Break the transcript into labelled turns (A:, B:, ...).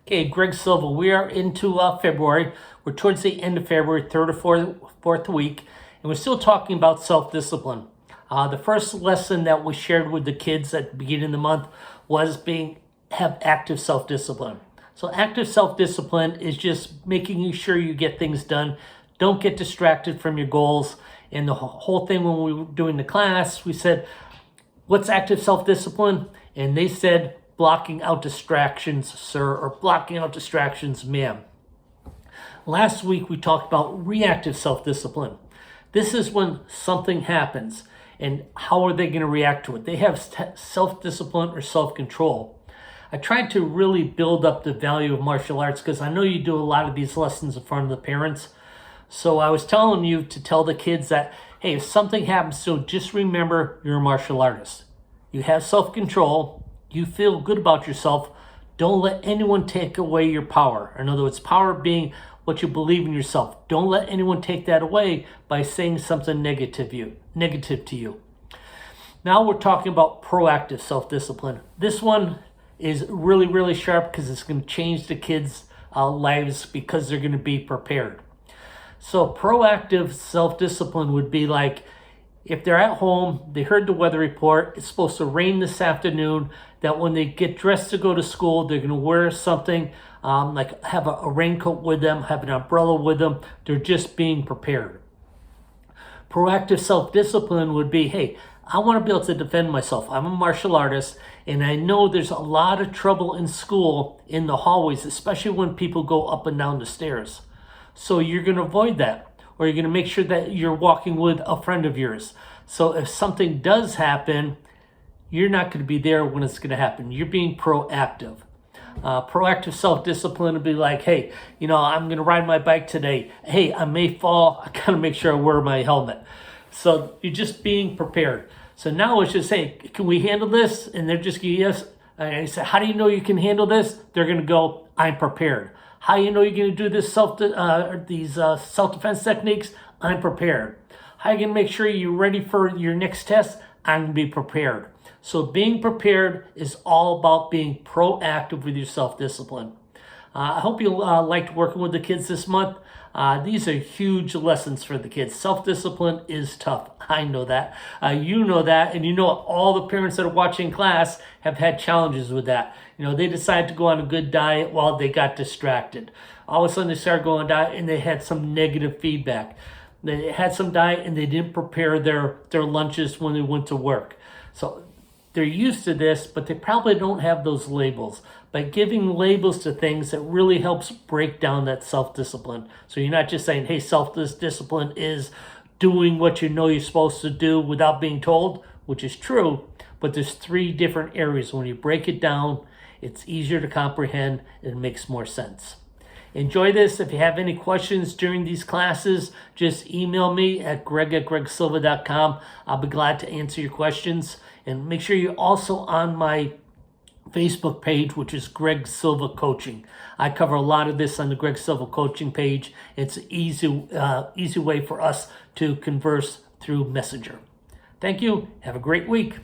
A: Okay, Greg Silva, we are into February. We're towards the end of February, third or fourth week, and we're still talking about self-discipline. The first lesson that we shared with the kids at the beginning of the month was have active self-discipline. So active self-discipline is just making sure you get things done. Don't get distracted from your goals. And the whole thing when we were doing the class, we said, what's active self-discipline? And they said, blocking out distractions, sir, or blocking out distractions, ma'am. Last week, we talked about reactive self-discipline. This is when something happens, and how are they going to react to it? They have self-discipline or self-control. I tried to really build up the value of martial arts because I know you do a lot of these lessons in front of the parents. So I was telling you to tell the kids that, hey, if something happens, so just remember you're a martial artist. You have self-control. You feel good about yourself. Don't let anyone take away your power. In other words, power being what you believe in yourself. Don't let anyone take that away by saying something negative to you. Now we're talking about proactive self-discipline. This one is really, really sharp because it's going to change the kids' lives because they're going to be prepared. So proactive self-discipline would be like, if they're at home, they heard the weather report, it's supposed to rain this afternoon, that when they get dressed to go to school, they're going to wear something, like have a raincoat with them, have an umbrella with them. They're just being prepared. Proactive self-discipline would be, hey, I want to be able to defend myself. I'm a martial artist, and I know there's a lot of trouble in school, in the hallways, especially when people go up and down the stairs. So you're going to avoid that. Or you're going to make sure that you're walking with a friend of yours. So if something does happen, you're not going to be there when it's going to happen. You're being proactive. Proactive self-discipline would be like, hey, I'm going to ride my bike today. Hey, I may fall. I got to make sure I wear my helmet. So you're just being prepared. So now it's just, hey, can we handle this? And they're just going, yes. And I say, how do you know you can handle this? They're going to go, I'm prepared. How you know you're going to do this self-defense techniques? I'm prepared. How you going to make sure you're ready for your next test? I'm going to be prepared. So being prepared is all about being proactive with your self-discipline. I hope you liked working with the kids this month. These are huge lessons for the kids. Self-discipline is tough. I know that. You know that. And all the parents that are watching class have had challenges with that. They decided to go on a good diet while they got distracted. All of a sudden they started going on diet and they had some negative feedback. They had some diet and they didn't prepare their lunches when they went to work. So they're used to this, but they probably don't have those labels. By giving labels to things, that really helps break down that self-discipline. So you're not just saying, hey, self-discipline is doing what you know you're supposed to do without being told, which is true, but there's 3 different areas. When you break it down, it's easier to comprehend and it makes more sense. Enjoy this. If you have any questions during these classes, just email me at greg@gregsilva.com. I'll be glad to answer your questions. And make sure you're also on my Facebook page, which is Greg Silva Coaching. I cover a lot of this on the Greg Silva Coaching page. It's an easy way for us to converse through Messenger. Thank you. Have a great week.